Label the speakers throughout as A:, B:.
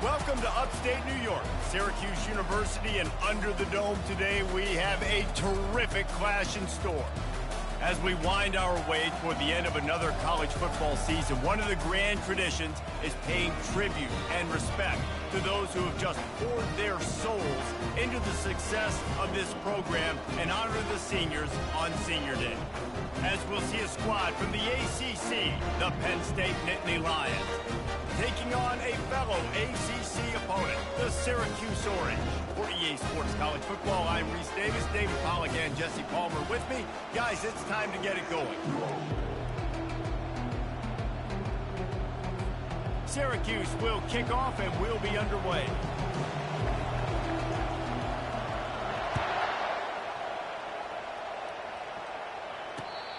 A: Welcome to upstate New York, Syracuse University, and under the dome today we have a terrific clash in store. As we wind our way toward the end of another college football season, one of the grand traditions is paying tribute and respect to those who have just poured their souls into the success of this program and honor the seniors on Senior Day. As we'll see a squad from the ACC, the Penn State Nittany Lions, taking on a fellow ACC opponent, the Syracuse Orange. For EA Sports College Football, I'm Reese Davis, David Pollack, and Jesse Palmer with me. Guys, it's time to get it going. Syracuse will kick off and we'll be underway.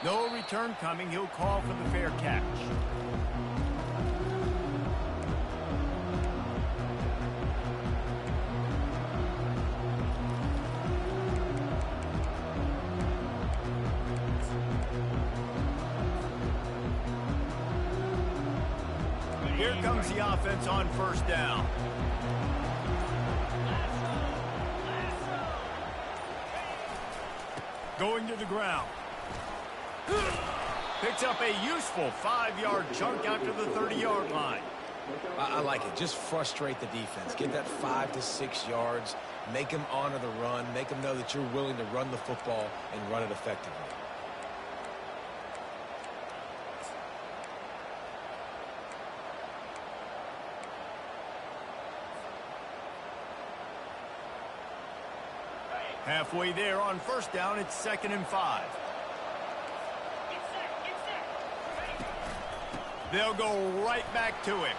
A: No return coming. He'll call for the fair catch. Here comes the offense on first down. Going to the ground. Picks up a useful 5-yard chunk out to the 30-yard line.
B: I like it. Just frustrate the defense. Get that 5 to 6 yards. Make them honor the run. Make them know that you're willing to run the football and run it effectively.
A: Halfway there on first down, it's 2nd and 5. They'll go right back to him.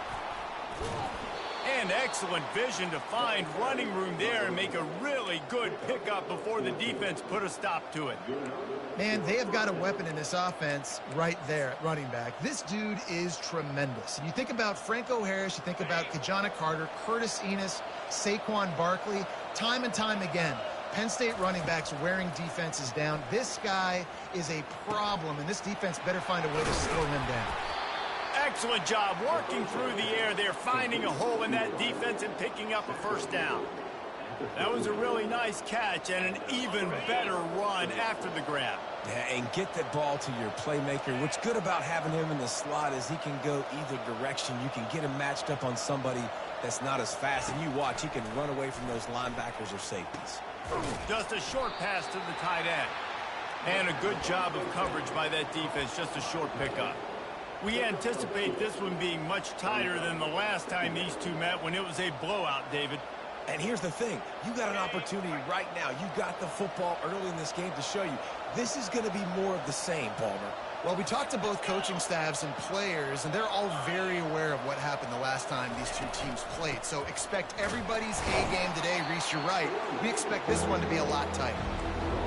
A: And excellent vision to find running room there and make a really good pickup before the defense put a stop to it.
C: Man, they have got a weapon in this offense right there at running back. This dude is tremendous. And you think about Franco Harris, you think about Kajana Carter, Curtis Enos, Saquon Barkley, time and time again. Penn State running backs wearing defenses down. This guy is a problem, and this defense better find a way to slow him down.
A: Excellent job working through the air there, finding a hole in that defense and picking up a first down. That was a really nice catch and an even better run after the grab.
B: Yeah, and get that ball to your playmaker. What's good about having him in the slot is he can go either direction. You can get him matched up on somebody that's not as fast, and you watch, he can run away from those linebackers or safeties.
A: Just a short pass to the tight end. And a good job of coverage by that defense, just a short pickup. We anticipate this one being much tighter than the last time these two met when it was a blowout, David.
B: And here's the thing. You got an opportunity right now. You got the football early in this game to show you. This is going to be more of the same, Palmer.
C: Well, we talked to both coaching staffs and players, and they're all very aware of what happened the last time these two teams played. So expect everybody's A-game today. Reese, you're right. We expect this one to be a lot tighter.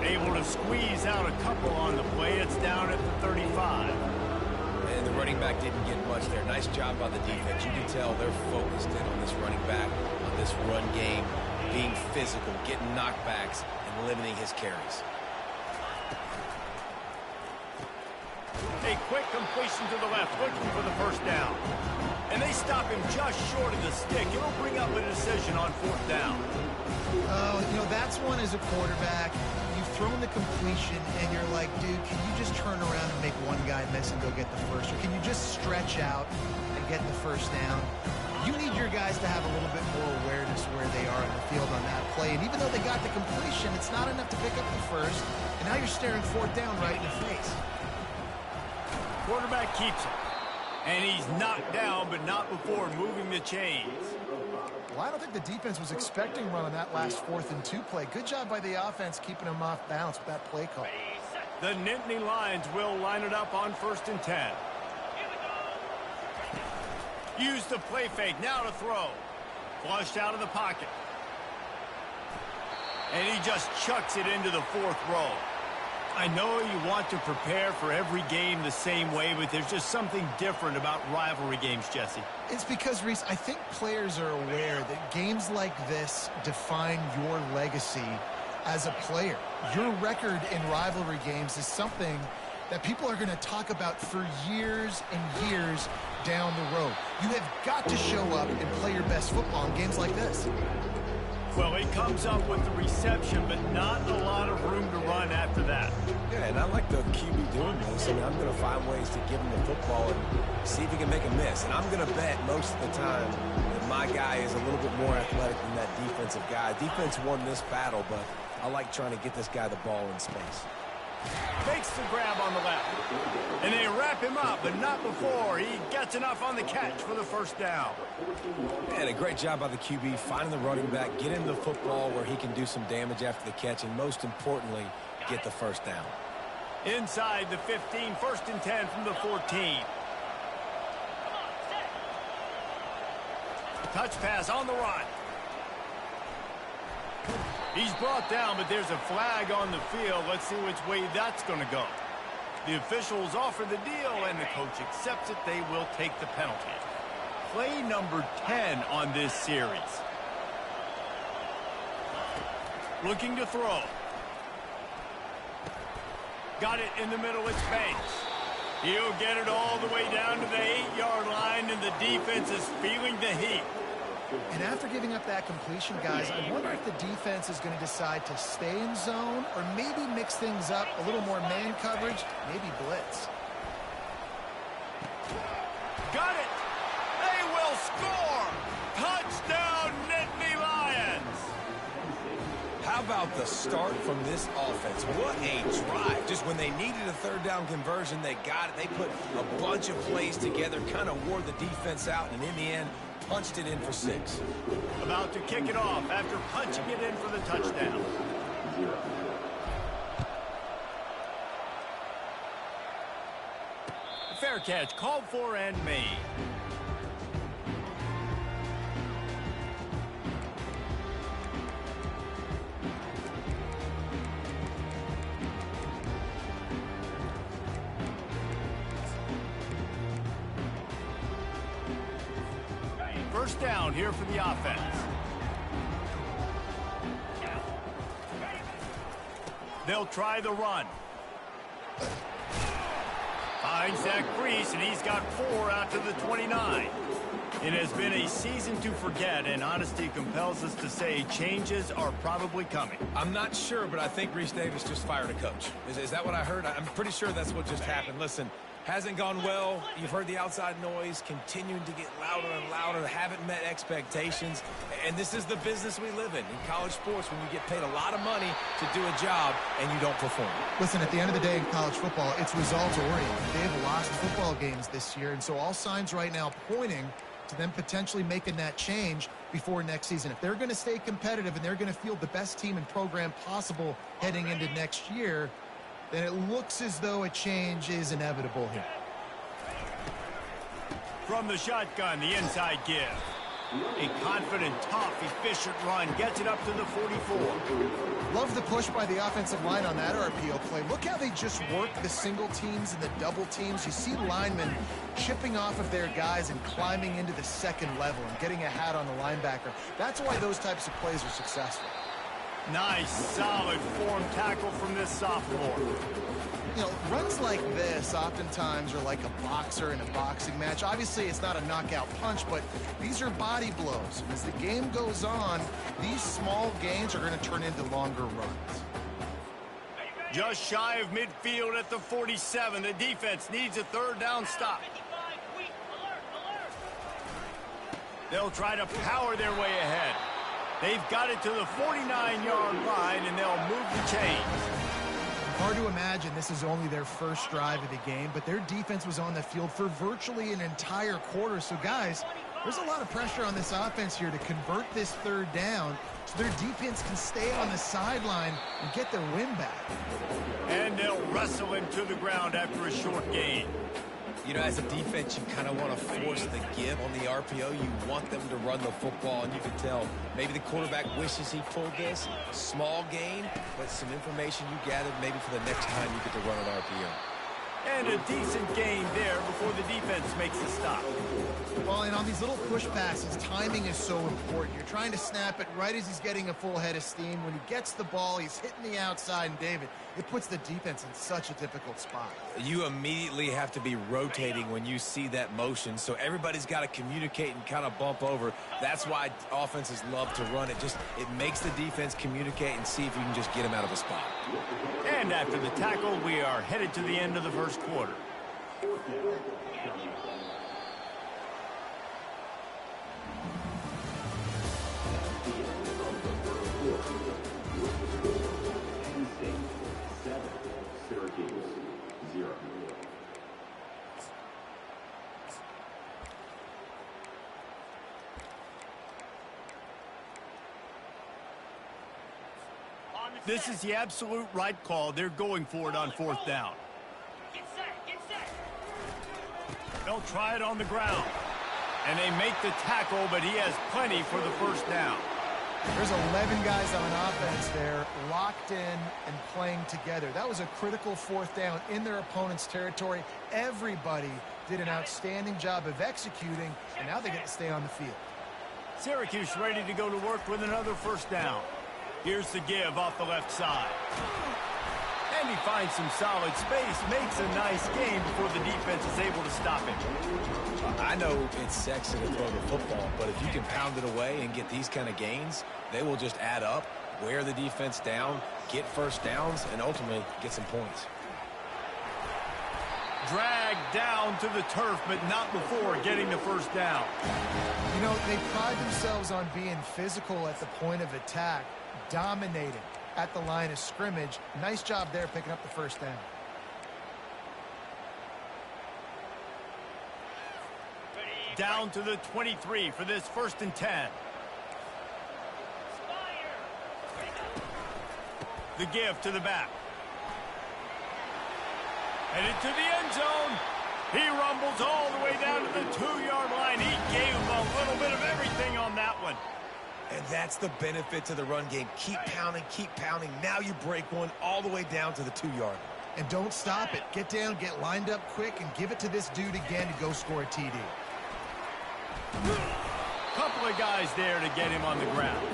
A: Able to squeeze out a couple on the play. It's down at the 35.
B: And the running back didn't get much there. Nice job by the defense. You can tell they're focused in on this running back, on this run game, being physical, getting knockbacks, and limiting his carries.
A: A quick completion to the left, looking for the first down. And they stop him just short of the stick. It'll bring up a decision on 4th down.
C: Oh, you know, that's one as a quarterback. You've thrown the completion, and you're like, dude, can you just turn around and make one guy miss and go get the first? Or can you just stretch out and get the first down? You need your guys to have a little bit more awareness where they are in the field on that play. And even though they got the completion, it's not enough to pick up the first. And now you're staring 4th down right in the face.
A: Quarterback keeps it. And he's knocked down, but not before moving the chains.
C: Well, I don't think the defense was expecting run on that last 4th and 2 play. Good job by the offense keeping them off balance with that play call.
A: The Nittany Lions will line it up on 1st and 10. Use the play fake, now to throw. Flushed out of the pocket. And he just chucks it into the 4th row. I know you want to prepare for every game the same way, but there's just something different about rivalry games, Jesse.
C: It's because, Reese, I think players are aware that games like this define your legacy as a player. Your record in rivalry games is something that people are going to talk about for years and years down the road. You have got to show up and play your best football in games like this.
A: Well, he comes up with the reception, but not a lot of room to run after that.
B: Yeah, and I like the QB doing this. I mean, I'm going to find ways to give him the football and see if he can make a miss. And I'm going to bet most of the time that my guy is a little bit more athletic than that defensive guy. Defense won this battle, but I like trying to get this guy the ball in space.
A: Makes the grab on the left. And they wrap him up, but not before he gets enough on the catch for the first down.
B: And a great job by the QB finding the running back, get him the football where he can do some damage after the catch, and most importantly, get the first down.
A: Inside the 15, 1st and 10 from the 14. Touch pass on the run. He's brought down, but there's a flag on the field. Let's see which way that's going to go. The officials offer the deal, and the coach accepts it. They will take the penalty. Play number 10 on this series. Looking to throw. Got it in the middle. It's Banks. He'll get it all the way down to the 8-yard line, and the defense is feeling the heat.
C: And after giving up that completion, guys, I wonder if the defense is going to decide to stay in zone or maybe mix things up, a little more man coverage, maybe blitz.
A: Got it! They will score! Touchdown, Nittany Lions!
B: How about the start from this offense? What a drive. Just when they needed a third down conversion, they got it. They put a bunch of plays together, kind of wore the defense out, and in the end, punched it in for 6.
A: About to kick it off after punching it in for the touchdown. Fair catch called for and made. First down here for the offense. They'll try the run. Finds Zach Priest, and he's got 4 out to the 29. It has been a season to forget, and honesty compels us to say changes are probably coming.
B: I'm not sure, but I think Reese Davis just fired a coach. Is that what I heard? I'm pretty sure that's what just happened. Listen, hasn't gone well. You've heard the outside noise continuing to get louder and louder. Haven't met expectations. And this is the business we live in college sports, when you get paid a lot of money to do a job and you don't perform.
C: Listen, at the end of the day in college football, it's results-oriented. They've lost football games this year, and so all signs right now pointing to them potentially making that change before next season. If they're going to stay competitive and they're going to field the best team and program possible heading into next year, then it looks as though a change is inevitable here.
A: From the shotgun, the inside give. A confident, tough, efficient run gets it up to the 44.
C: Love the push by the offensive line on that RPO play. Look how they just work the single teams and the double teams. You see linemen chipping off of their guys and climbing into the second level and getting a hat on the linebacker. That's why those types of plays are successful.
A: Nice, solid form tackle from this sophomore.
C: You know, runs like this oftentimes are like a boxer in a boxing match. Obviously, it's not a knockout punch, but these are body blows. As the game goes on, these small gains are going to turn into longer runs.
A: Just shy of midfield at the 47. The defense needs a third down stop. They'll try to power their way ahead. They've got it to the 49-yard line, and they'll move the chains.
C: Hard to imagine this is only their first drive of the game, but their defense was on the field for virtually an entire quarter. So, guys, there's a lot of pressure on this offense here to convert this third down so their defense can stay on the sideline and get their win back.
A: And they'll wrestle him to the ground after a short gain.
B: You know, as a defense, you kind of want to force the give on the RPO. You want them to run the football, and you can tell maybe the quarterback wishes he pulled this. Small gain, but some information you gathered maybe for the next time you get to run an RPO.
A: And a decent gain there before the defense makes the stop.
C: Well, and on these little push passes, timing is so important. You're trying to snap it right as he's getting a full head of steam. When he gets the ball, he's hitting the outside, and David, it puts the defense in such a difficult spot.
B: You immediately have to be rotating when you see that motion, so everybody's got to communicate and kind of bump over. That's why offenses love to run it. It makes the defense communicate and see if you can just get him out of a spot.
A: And after the tackle, we are headed to the end of the first quarter. This is the absolute right call. They're going for it on fourth down.
D: Get set.
A: They'll try it on the ground. And they make the tackle, but he has plenty for the first down.
C: There's 11 guys on offense there, locked in and playing together. That was a critical fourth down in their opponent's territory. Everybody did an outstanding job of executing, and now they get to stay on the field.
A: Syracuse ready to go to work with another first down. Here's the give off the left side. And he finds some solid space, makes a nice game before the defense is able to stop him.
B: I know it's sexy to throw the football, but if you can pound it away and get these kind of gains, they will just add up, wear the defense down, get first downs, and ultimately get some points.
A: Dragged down to the turf, but not before getting the first down.
C: You know, they pride themselves on being physical at the point of attack, dominating at the line of scrimmage. Nice job there picking up the first down.
A: Down to the 23 for this 1st and 10. The give to the back. And into the end zone. He rumbles all the way down to the 2-yard line. He gave him a little bit of everything on that one.
B: And that's the benefit to the run game. Keep pounding, keep pounding. Now you break one all the way down to the 2-yard.
C: And don't stop it. Get down, get lined up quick, and give it to this dude again to go score a TD.
A: Couple of guys there to get him on the ground.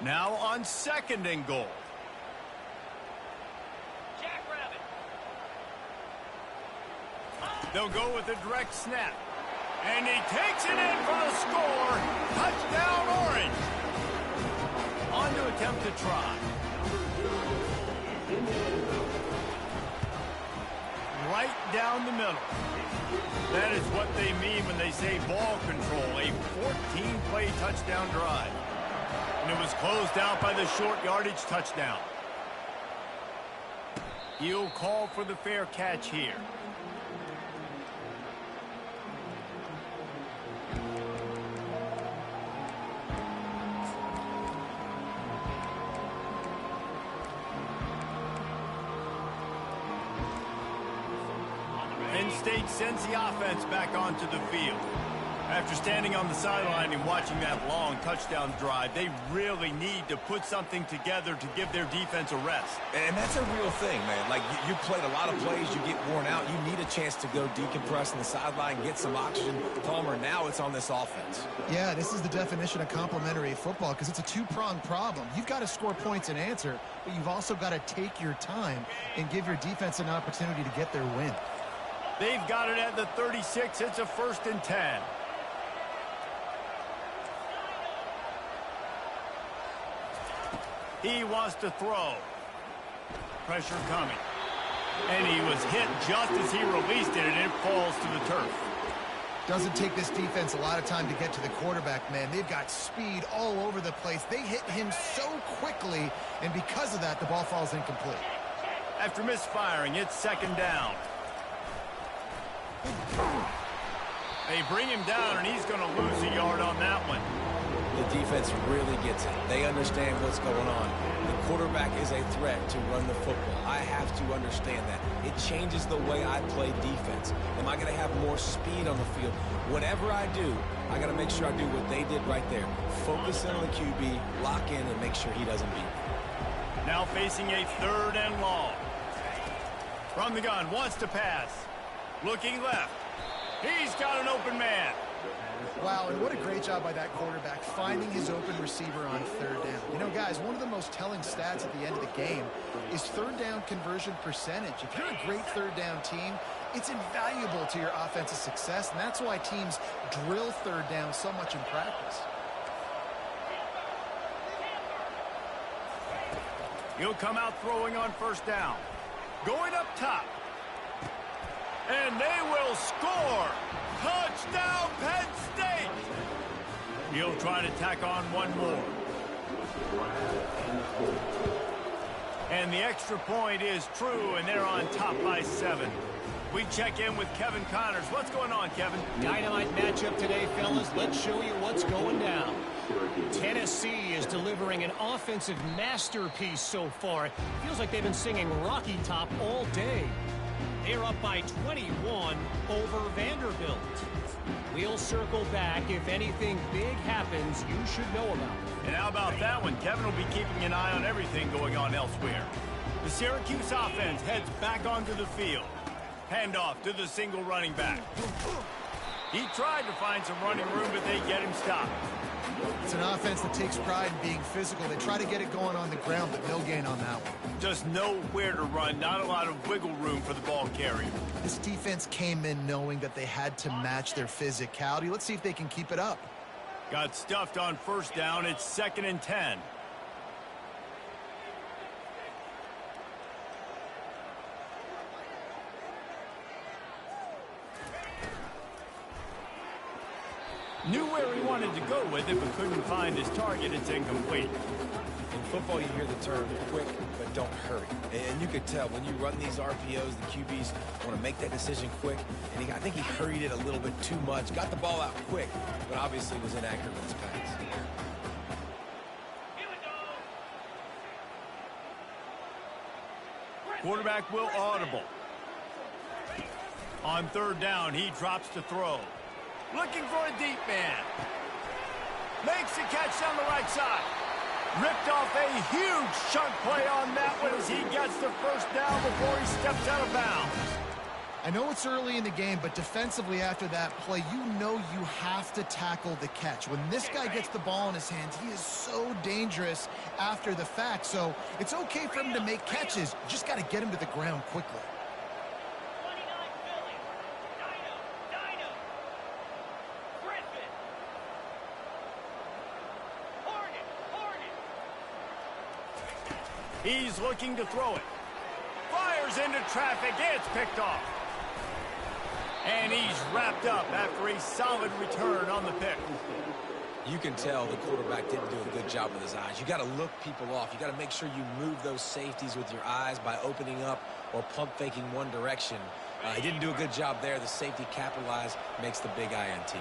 A: Now on 2nd and goal.
D: Jackrabbit.
A: They'll go with a direct snap. And he takes it in for the score. Touchdown, Orange. On to attempt to try. Right down the middle. That is what they mean when they say ball control. A 14-play touchdown drive. And it was closed out by the short yardage touchdown. He'll call for the fair catch here. Penn State sends the offense back onto the field. After standing on the sideline and watching that long touchdown drive, they really need to put something together to give their defense a rest.
B: And that's a real thing, man. Like, you played a lot of plays, you get worn out. You need a chance to go decompress on the sideline, get some oxygen. Palmer, now it's on this offense.
C: Yeah, this is the definition of complementary football because it's a two-pronged problem. You've got to score points and answer, but you've also got to take your time and give your defense an opportunity to get their win.
A: They've got it at the 36. It's a 1st and 10. He wants to throw. Pressure coming. And he was hit just as he released it, and it falls to the turf.
C: Doesn't take this defense a lot of time to get to the quarterback, man. They've got speed all over the place. They hit him so quickly, and because of that, the ball falls incomplete.
A: After misfiring, it's 2nd down. They bring him down, and he's going to lose a yard on that one.
B: The defense really gets it. They understand what's going on. The quarterback is a threat to run the football. I have to understand that. It changes the way I play defense. Am I going to have more speed on the field? Whatever I do, I got to make sure I do what they did right there. Focus in on the QB, lock in, and make sure he doesn't beat me.
A: Now facing a 3rd and long. From the gun, wants to pass. Looking left. He's got an open man.
C: Wow, and what a great job by that quarterback finding his open receiver on 3rd down. You know, guys, one of the most telling stats at the end of the game is 3rd down conversion percentage. If you're a great 3rd down team, it's invaluable to your offensive success, and that's why teams drill 3rd down so much in practice.
A: He'll come out throwing on 1st down. Going up top. And they will score. Touchdown, Penn State. He'll try to tack on one more. And the extra point is true, and they're on top by 7. We check in with Kevin Connors. What's going on, Kevin?
E: Dynamite matchup today, fellas. Let's show you what's going down. Tennessee is delivering an offensive masterpiece so far. It feels like they've been singing Rocky Top all day. They're up by 21 over Vanderbilt. We'll circle back. If anything big happens, you should know about it.
A: And how about that one? Kevin will be keeping an eye on everything going on elsewhere. The Syracuse offense heads back onto the field. Handoff to the single running back. He tried to find some running room, but they get him stopped.
C: It's an offense that takes pride in being physical. They try to get it going on the ground, but no gain on that one.
A: Just nowhere to run, not a lot of wiggle room for the ball carrier.
C: This defense came in knowing that they had to match their physicality. Let's see if they can keep it up.
A: Got stuffed on 1st down. It's 2nd and 10. Knew where he wanted to go with it, but couldn't find his target. It's incomplete.
B: In football, you hear the term quick, but don't hurry. And you could tell when you run these RPOs, the QBs want to make that decision quick. And I think he hurried it a little bit too much. Got the ball out quick, but obviously was inaccurate with his pass.
A: Quarterback will audible. On 3rd down, he drops to throw. Looking for a deep man. Makes the catch down the right side. Ripped off a huge chunk play on that one as he gets the 1st down before he steps out of bounds.
C: I know it's early in the game, but defensively after that play, you know you have to tackle the catch. When this guy gets the ball in his hands, he is so dangerous after the fact. So it's okay for him to make catches. You just got to get him to the ground quickly.
A: He's looking to throw it. Fires into traffic. It's picked off. And he's wrapped up after a solid return on the pick.
B: You can tell the quarterback didn't do a good job with his eyes. You got to look people off. You got to make sure you move those safeties with your eyes by opening up or pump faking one direction. He didn't do a good job there. The safety capitalized, makes the big INT.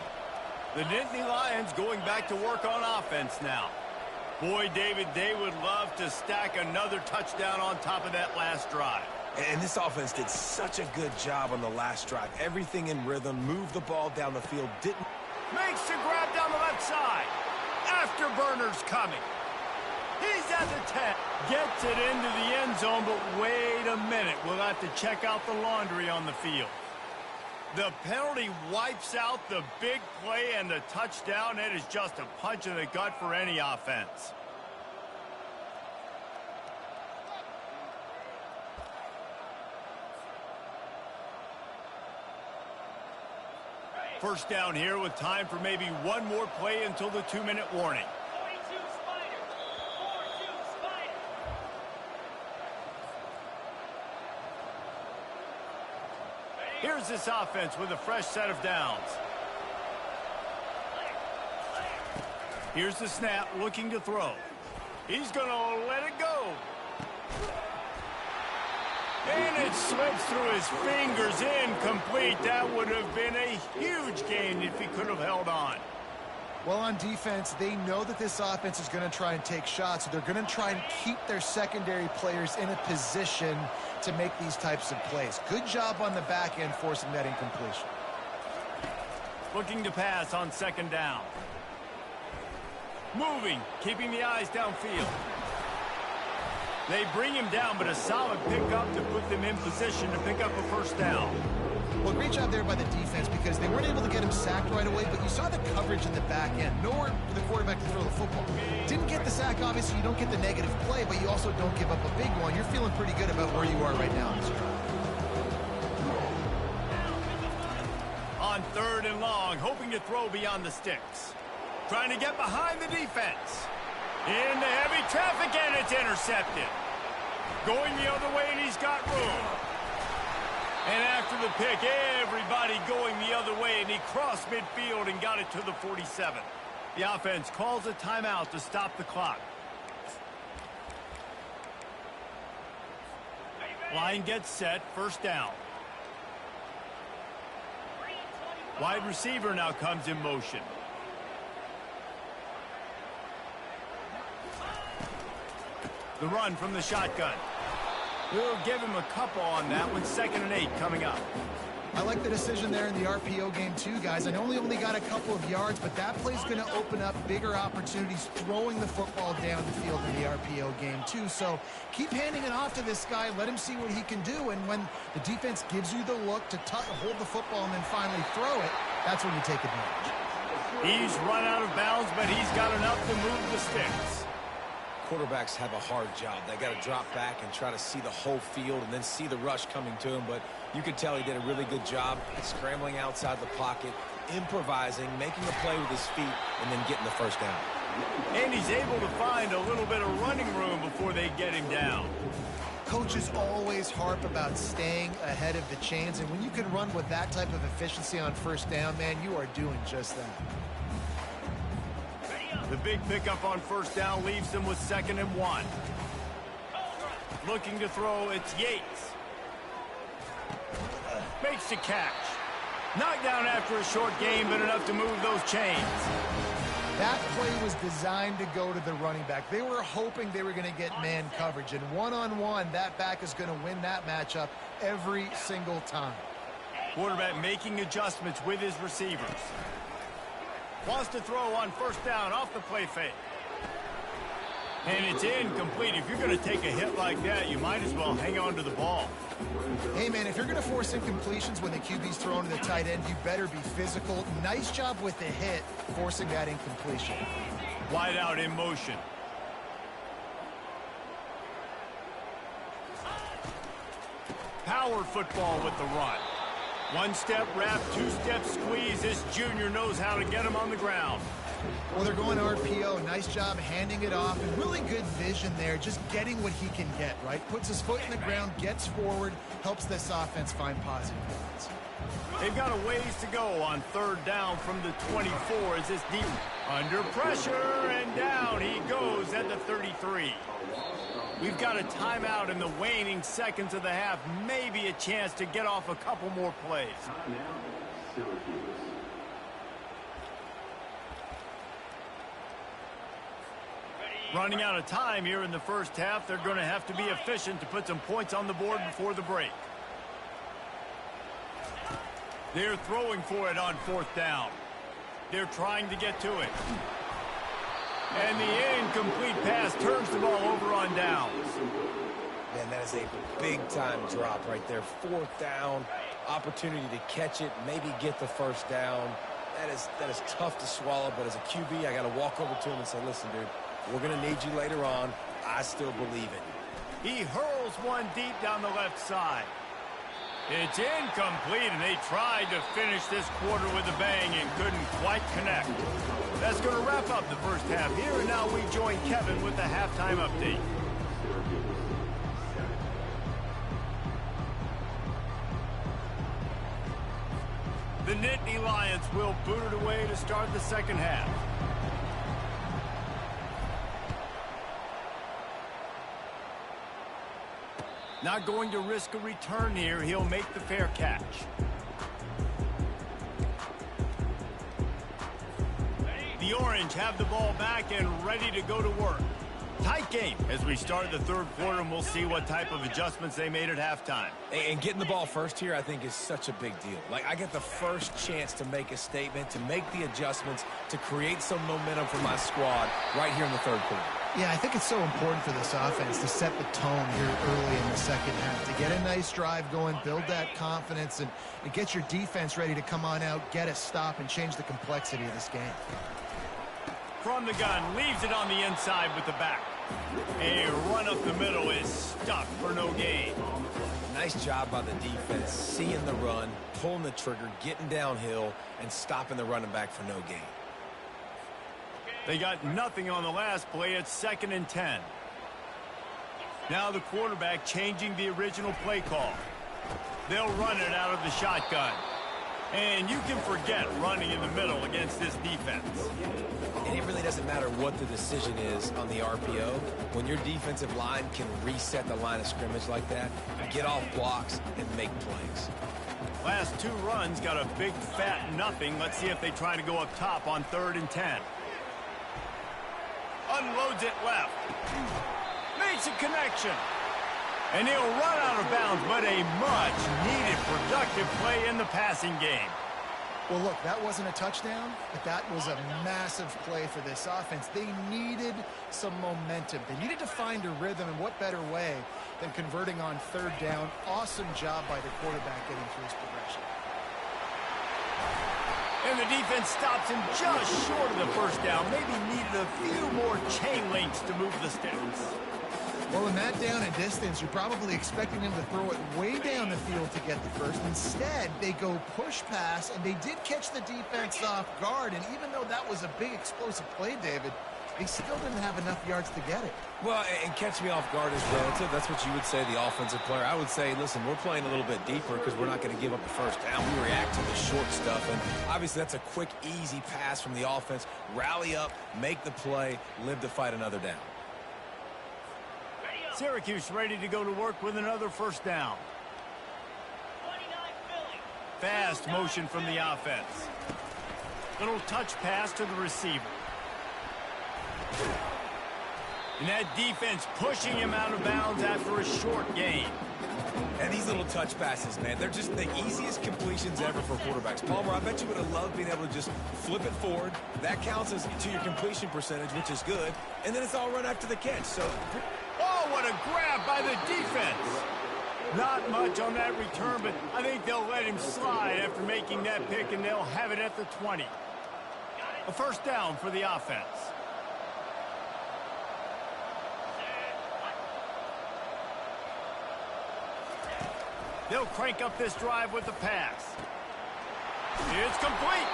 A: The Nittany Lions going back to work on offense now. Boy, David, they would love to stack another touchdown on top of that last drive.
B: And this offense did such a good job on the last drive. Everything in rhythm, moved the ball down the field, didn't...
A: Makes the grab down the left side. Afterburner's coming. He's at the 10. Gets it into the end zone, but wait a minute. We'll have to check out the laundry on the field. The penalty wipes out the big play and the touchdown. It is just a punch in the gut for any offense. First down here with time for maybe one more play until the 2-minute warning.
D: 42 Spiders. 4-2 Spiders.
A: Here's this offense with a fresh set of downs. Here's the snap, looking to throw. He's going to let it go. And it slips through his fingers, incomplete. That would have been a huge gain if he could have held on.
C: Well, on defense, they know that this offense is going to try and take shots, so they're going to try and keep their secondary players in a position to make these types of plays. Good job on the back end forcing that incompletion.
A: Looking to pass on second down. Moving, keeping the eyes downfield. They bring him down, but a solid pickup to put them in position to pick up a first down.
C: Well, great job there by the defense because they weren't able to get him sacked right away, but you saw the coverage in the back end. Nowhere for the quarterback to throw the football. Didn't get the sack, obviously. You don't get the negative play, but you also don't give up a big one. You're feeling pretty good about where you are right now in this drive.
A: On third and long, hoping to throw beyond the sticks. Trying to get behind the defense. Into heavy traffic, and it's intercepted. Going the other way, and he's got room. And after the pick, everybody going the other way, and he crossed midfield and got it to the 47. The offense calls a timeout to stop the clock. Line gets set, first down. Wide receiver now comes in motion. The run from the shotgun. We'll give him a couple on that one. 2nd and 8 coming up.
C: I like the decision there in the RPO game too, guys. I know he only got a couple of yards, but that play's going to open up bigger opportunities throwing the football down the field in the RPO game too. So keep handing it off to this guy. Let him see what he can do. And when the defense gives you the look to hold the football and then finally throw it, that's when you take advantage.
A: He's run out of bounds, but he's got enough to move the sticks.
B: Quarterbacks have a hard job. They got to drop back and try to see the whole field and then see the rush coming to him. But you could tell he did a really good job scrambling outside the pocket, improvising, making a play with his feet, and then getting the first down.
A: And he's able to find a little bit of running room before they get him down.
C: Coaches always harp about staying ahead of the chains, and when you can run with that type of efficiency on first down, man, you are doing just that.
A: The big pickup on first down leaves them with 2nd and 1. Looking to throw, it's Yates. Makes the catch. Knocked down after a short gain, but enough to move those chains.
C: That play was designed to go to the running back. They were hoping they were going to get man coverage, and one-on-one, that back is going to win that matchup every single time.
A: Quarterback making adjustments with his receivers. Wants to throw on first down off the play fake. And it's incomplete. If you're going to take a hit like that, you might as well hang on to the ball.
C: Hey, man, if you're going to force incompletions when the QB's throwing to the tight end, you better be physical. Nice job with the hit, forcing that incompletion.
A: Wide out in motion. Power football with the run. One-step wrap, two-step squeeze. This junior knows how to get him on the ground.
C: Well, they're going RPO. Nice job handing it off. And really good vision there, just getting what he can get, right? Puts his foot in the ground, gets forward, helps this offense find positive points.
A: They've got a ways to go on third down from the 24 as this deep under pressure, and down he goes at the 33. We've got a timeout in the waning seconds of the half. Maybe a chance to get off a couple more plays. Running out of time here in the first half. They're going to have to be efficient to put some points on the board before the break. They're throwing for it on fourth down. They're trying to get to it. And the incomplete pass turns the ball over on downs.
B: Man, that is a big-time drop right there. Fourth down, opportunity to catch it, maybe get the first down. That is tough to swallow, but as a QB, I got to walk over to him and say, listen, dude, we're going to need you later on. I still believe it.
A: He hurls one deep down the left side. It's incomplete, and they tried to finish this quarter with a bang and couldn't quite connect. That's going to wrap up the first half here, and now we join Kevin with the halftime update. The Nittany Lions will boot it away to start the second half. Not going to risk a return here. He'll make the fair catch. The The Orange have the ball back and ready to go to work. Tight game as we start the third quarter, and we'll see what type of adjustments they made at halftime.
B: And getting the ball first here, I think, is such a big deal. Like, I get the first chance to make a statement, to make the adjustments, to create some momentum for my squad right here in the third quarter.
C: Yeah, I think it's so important for this offense to set the tone here early in the second half, to get a nice drive going, build that confidence, and get your defense ready to come on out, get a stop, and change the complexity of this game.
A: From the gun, leaves it on the inside with the back. A run up the middle is stuck for no gain.
B: Nice job by the defense, seeing the run, pulling the trigger, getting downhill, and stopping the running back for no gain.
A: They got nothing on the last play. It's 2nd and 10. Now the quarterback changing the original play call. They'll run it out of the shotgun. And you can forget running in the middle against this defense.
B: And it really doesn't matter what the decision is on the RPO. When your defensive line can reset the line of scrimmage like that, get off blocks and make plays.
A: Last 2 runs got a big fat nothing. Let's see if they try to go up top on 3rd and 10. Unloads it left. Makes a connection. And he'll run out of bounds, but a much-needed productive play in the passing game.
C: Well, look, that wasn't a touchdown, but that was a massive play for this offense. They needed some momentum. They needed to find a rhythm, and what better way than converting on 3rd down. Awesome job by the quarterback getting through his progression.
A: And the defense stops him just short of the first down. Maybe needed a few more chain links to move the sticks.
C: Well, in that down and distance, you're probably expecting them to throw it way down the field to get the first. Instead, they go push pass, and they did catch the defense off guard. And even though that was a big explosive play, David, they still didn't have enough yards to get it.
B: Well, and catch me off guard is relative. That's what you would say, the offensive player. I would say, listen, we're playing a little bit deeper because we're not going to give up the first down. We react to the short stuff, and obviously that's a quick, easy pass from the offense. Rally up, make the play, live to fight another down.
A: Syracuse ready to go to work with another first down.
D: 29 Philly.
A: Fast motion from the offense. Little touch pass to the receiver. And that defense pushing him out of bounds after a short gain.
B: And these little touch passes, man, they're just the easiest completions ever for quarterbacks. Palmer, I bet you would have loved being able to just flip it forward. That counts as to your completion percentage, which is good. And then it's all run after the catch. So,
A: oh, what a grab by the defense. Not much on that return, but I think they'll let him slide after making that pick, and they'll have it at the 20. A first down for the offense. They'll crank up this drive with the pass. It's complete.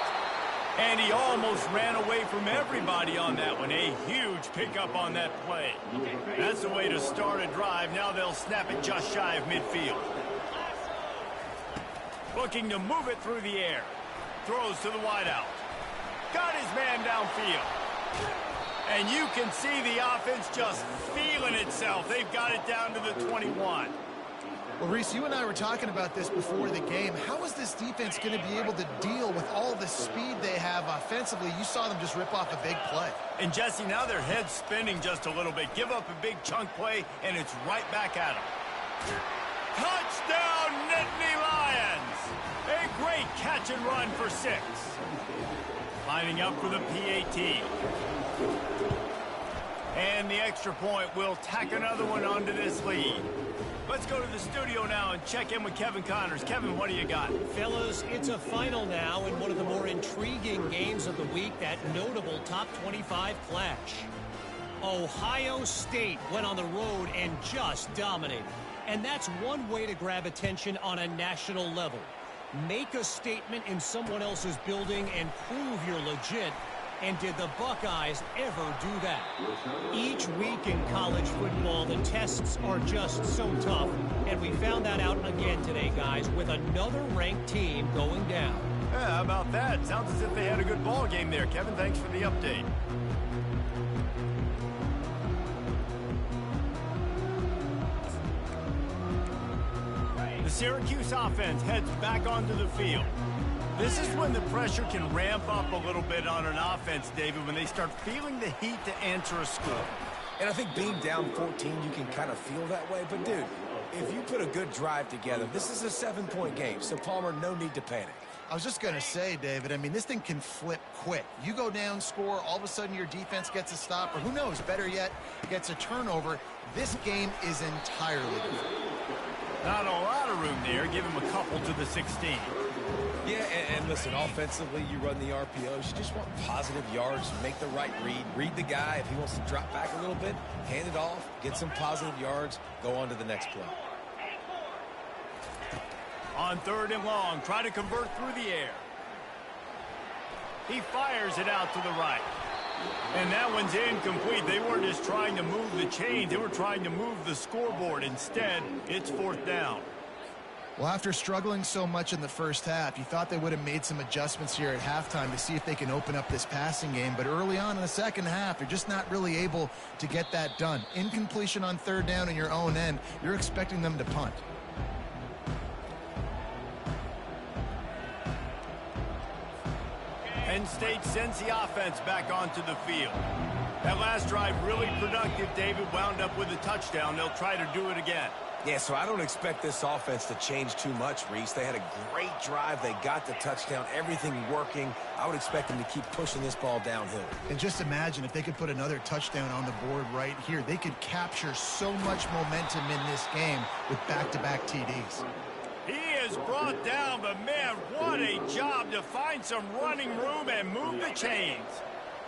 A: And he almost ran away from everybody on that one. A huge pickup on that play. That's the way to start a drive. Now they'll snap it just shy of midfield. Looking to move it through the air. Throws to the wideout. Got his man downfield. And you can see the offense just feeling itself. They've got it down to the 21.
C: Well, Reese, you and I were talking about this before the game. How is this defense going to be able to deal with all the speed they have offensively? You saw them just rip off a big play.
A: And, Jesse, now their head's spinning just a little bit. Give up a big chunk play, and it's right back at them. Touchdown, Nittany Lions! A great catch and run for 6. Lining up for the PAT. And the extra point will tack another one onto this lead. Let's go to the studio now and check in with Kevin Connors. Kevin, what do you got?
E: Fellas, it's a final now in one of the more intriguing games of the week, that notable top 25 clash. Ohio State went on the road and just dominated. And that's one way to grab attention on a national level. Make a statement in someone else's building and prove you're legit. And did the Buckeyes ever do that? Each week in college football, the tests are just so tough. And we found that out again today, guys, with another ranked team going down.
A: Yeah, how about that? Sounds as if they had a good ball game there. Kevin, thanks for the update. The Syracuse offense heads back onto the field. This is when the pressure can ramp up a little bit on an offense, David, when they start feeling the heat to answer a score.
B: And I think being down 14, you can kind of feel that way. But, dude, if you put a good drive together, this is a 7-point game. So, Palmer, no need to panic.
C: I was just going to say, David, I mean, this thing can flip quick. You go down, score, all of a sudden your defense gets a stop, or who knows, better yet, gets a turnover. This game is entirely different.
A: Not a lot of room there. Give him a couple to the 16.
B: Yeah, and listen, offensively, you run the RPOs. You just want positive yards, make the right read. Read the guy. If he wants to drop back a little bit, hand it off, get some positive yards, go on to the next play.
A: On 3rd and long, try to convert through the air. He fires it out to the right. And that one's incomplete. They weren't just trying to move the chains. They were trying to move the scoreboard. Instead, it's 4th down.
C: Well, after struggling so much in the first half, you thought they would have made some adjustments here at halftime to see if they can open up this passing game. But early on in the second half, they're just not really able to get that done. Incompletion on 3rd down in your own end, you're expecting them to punt.
A: Penn State sends the offense back onto the field. That last drive really productive. David wound up with a touchdown. They'll try to do it again.
B: Yeah, so I don't expect this offense to change too much, Reese. They had a great drive. They got the touchdown, everything working. I would expect them to keep pushing this ball downhill.
C: And just imagine if they could put another touchdown on the board right here. They could capture so much momentum in this game with back-to-back TDs.
A: He is brought down, but man, what a job to find some running room and move the chains.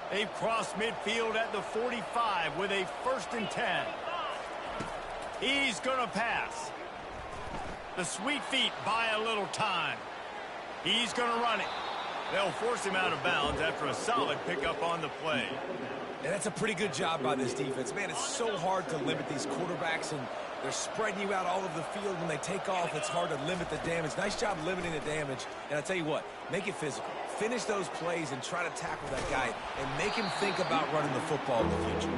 A: They've crossed midfield at the 45 with a 1st and 10. He's going to pass. The sweet feet buy a little time. He's going to run it. They'll force him out of bounds after a solid pickup on the play.
B: And that's a pretty good job by this defense. Man, it's so hard to limit these quarterbacks, and they're spreading you out all over the field. When they take off, it's hard to limit the damage. Nice job limiting the damage. And I'll tell you what, make it physical. Finish those plays and try to tackle that guy and make him think about running the football in the future.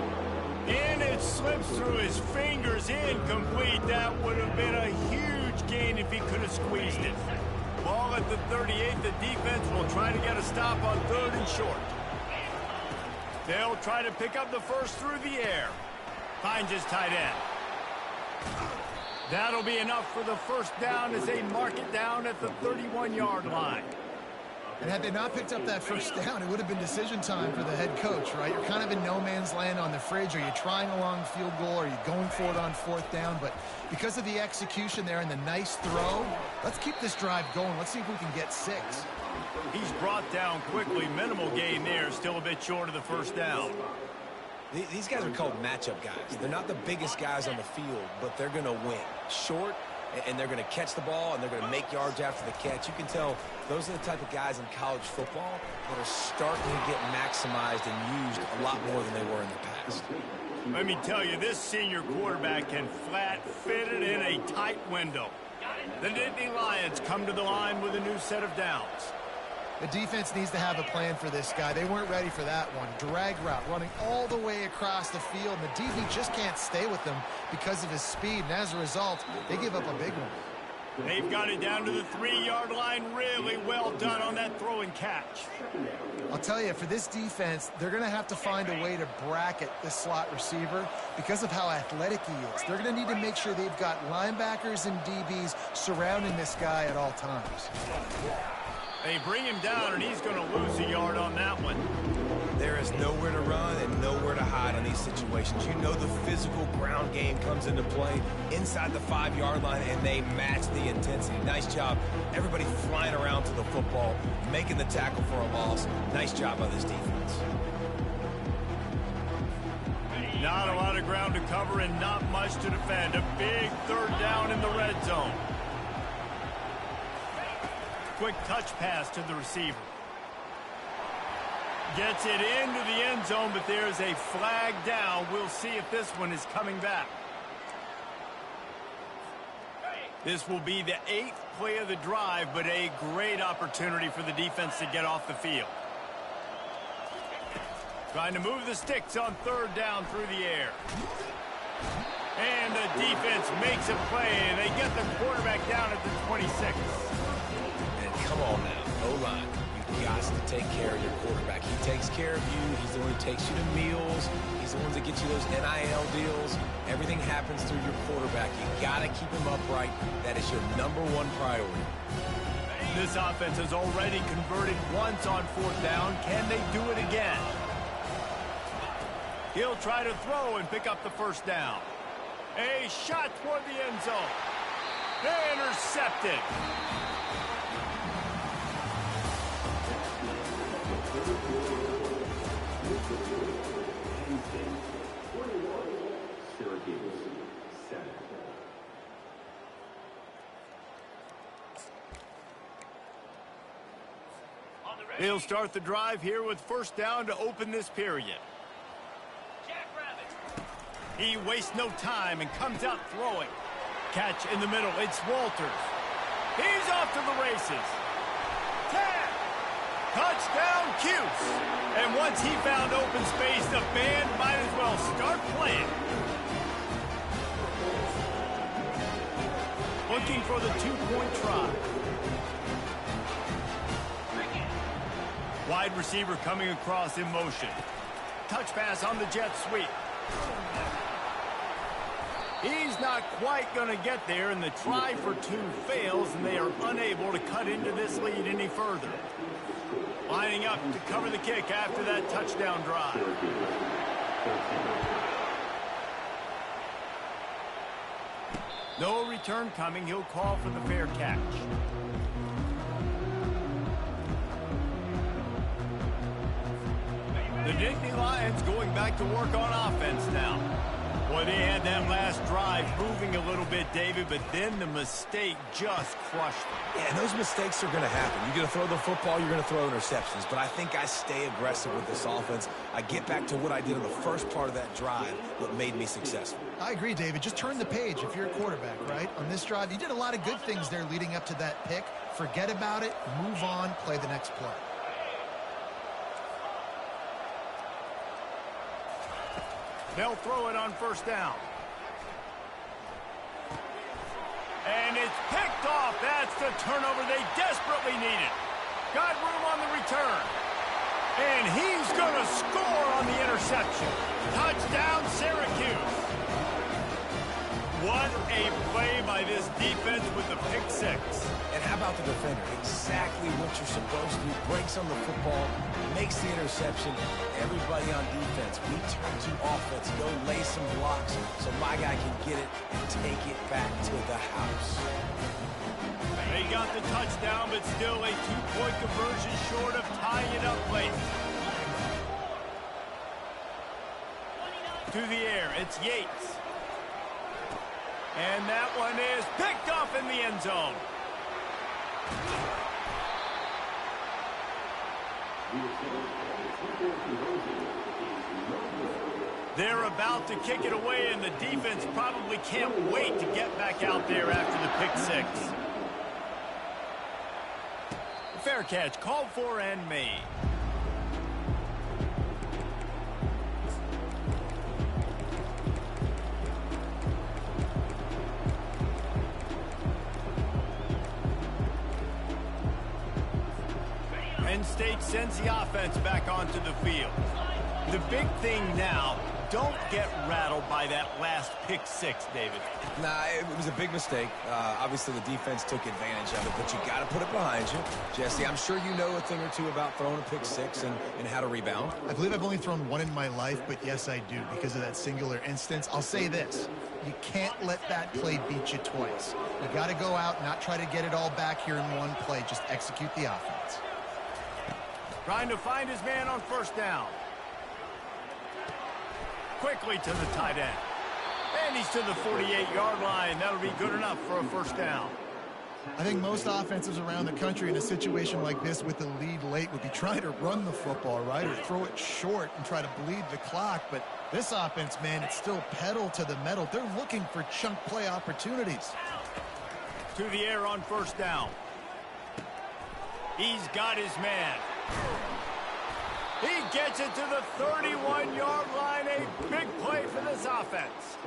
A: And it slips through his fingers, incomplete. That would have been a huge gain if he could have squeezed it. Ball at the 38. The defense will try to get a stop on 3rd and short. They'll try to pick up the first through the air. Finds his tight end. That'll be enough for the 1st down as they mark it down at the 31-yard line.
C: And had they not picked up that 1st down, it would have been decision time for the head coach, right? You're kind of in no man's land on the fridge. Are you trying a long field goal? Are you going for it on 4th down? But because of the execution there and the nice throw, let's keep this drive going. Let's see if we can get 6.
A: He's brought down quickly. Minimal gain there. Still a bit short of the 1st down.
B: These guys are called matchup guys. They're not the biggest guys on the field, but they're going to win. Short, and they're going to catch the ball, and they're going to make yards after the catch. You can tell those are the type of guys in college football that are starting to get maximized and used a lot more than they were in the past.
A: Let me tell you, this senior quarterback can flat fit it in a tight window. The Nittany Lions come to the line with a new set of downs.
C: The defense needs to have a plan for this guy. They weren't ready for that one. Drag route running all the way across the field, and the DB just can't stay with them because of his speed, and as a result, they give up a big one.
A: They've got it down to the 3-yard line. Really well done on that throw and catch.
C: I'll tell you, for this defense, they're going to have to find a way to bracket this slot receiver because of how athletic he is. They're going to need to make sure they've got linebackers and DBs surrounding this guy at all times.
A: They bring him down, and he's going to lose a yard on that one.
B: There is nowhere to run and nowhere to hide in these situations. You know the physical ground game comes into play inside the 5-yard line, and they match the intensity. Nice job. Everybody flying around to the football, making the tackle for a loss. Nice job by this defense.
A: Not a lot of ground to cover and not much to defend. A big 3rd down in the red zone. Quick touch pass to the receiver. Gets it into the end zone, but there's a flag down. We'll see if this one is coming back. This will be the 8th play of the drive, but a great opportunity for the defense to get off the field. Trying to move the sticks on 3rd down through the air. And the defense makes a play, and they get the quarterback down at the 26.
B: Come on now. O-line. You've got to take care of your quarterback. He takes care of you. He's the one who takes you to meals. He's the one that gets you those NIL deals. Everything happens through your quarterback. You got to keep him upright. That is your #1 priority.
A: This offense has already converted once on 4th down. Can they do it again? He'll try to throw and pick up the 1st down. A shot toward the end zone. Intercepted. He'll start the drive here with 1st down to open this period. He wastes no time and comes out throwing. Catch in the middle. It's Walters. He's off to the races. 10. Touchdown, cuse. And once he found open space, the band might as well start playing. Looking for the 2-point try. Wide receiver coming across in motion. Touch pass on the jet sweep. He's not quite going to get there, and the try for 2 fails, and they are unable to cut into this lead any further. Lining up to cover the kick after that touchdown drive. No return coming. He'll call for the fair catch. The Nittany Lions going back to work on offense now. Boy, they had that last drive moving a little bit, David, but then the mistake just crushed them.
B: Yeah, and those mistakes are going to happen. You're going to throw the football, you're going to throw interceptions, but I think I stay aggressive with this offense. I get back to what I did in the first part of that drive, what made me successful.
C: I agree, David. Just turn the page if you're a quarterback, right? On this drive, you did a lot of good things there leading up to that pick. Forget about it, move on, play the next play.
A: They'll throw it on 1st down. And it's picked off. That's the turnover they desperately needed. Got room on the return. And he's going to score on the interception. Touchdown, Syracuse. What a play by this defense with the pick 6.
B: And how about the defender? Exactly what you're supposed to do. Breaks on the football, makes the interception. Everybody on defense, we turn to offense. Go lay some blocks so my guy can get it and take it back to the house.
A: They got the touchdown, but still a 2-point conversion short of tying it up late. To the air, it's Yates. And that one is picked off in the end zone. They're about to kick it away, and the defense probably can't wait to get back out there after the pick 6. Fair catch called for and made. Penn State sends the offense back onto the field. The big thing now, don't get rattled by that last pick 6, David.
B: Nah, it was a big mistake. Obviously, the defense took advantage of it, but you got to put it behind you. Jesse, I'm sure you know a thing or two about throwing a pick 6 and how to rebound.
C: I believe I've only thrown one in my life, but yes, I do because of that singular instance. I'll say this. You can't let that play beat you twice. You got to go out, not try to get it all back here in one play. Just execute the offense.
A: Trying to find his man on 1st down. Quickly to the tight end. And he's to the 48-yard line. That'll be good enough for a 1st down.
C: I think most offenses around the country in a situation like this with the lead late would be trying to run the football, right, or throw it short and try to bleed the clock. But this offense, man, it's still pedal to the metal. They're looking for chunk play opportunities.
A: To the air on 1st down. He's got his man. He gets it to the 31-yard line. A big play for this offense.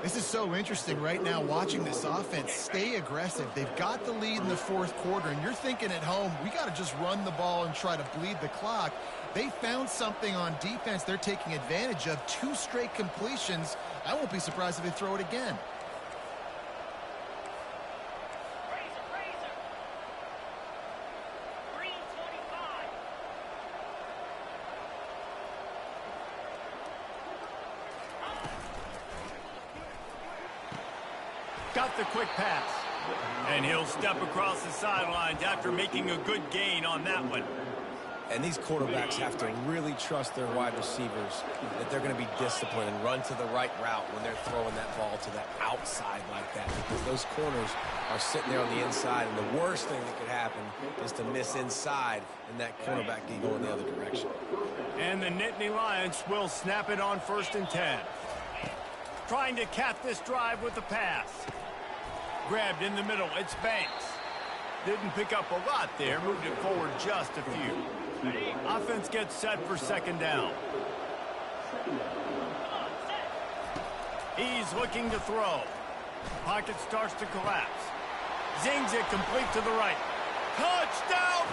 C: This is so interesting right now watching this offense stay aggressive. They've got the lead in the fourth quarter, and you're thinking at home, we got to just run the ball and try to bleed the clock. They found something on defense they're taking advantage of. 2 straight completions. I won't be surprised if they throw it again.
D: Razor. Green 25.
A: Got the quick pass. And he'll step across the sidelines after making a good gain on that one.
B: And these quarterbacks have to really trust their wide receivers that they're going to be disciplined and run to the right route when they're throwing that ball to the outside like that, because those corners are sitting there on the inside, and the worst thing that could happen is to miss inside and that cornerback can go in the other direction.
A: And the Nittany Lions will snap it on 1st and 10. Trying to cap this drive with the pass. Grabbed in the middle. It's Banks. Didn't pick up a lot there. Moved it forward just a few. Offense gets set for 2nd down. He's looking to throw. Pocket starts to collapse. Zings it complete to the right. Touchdown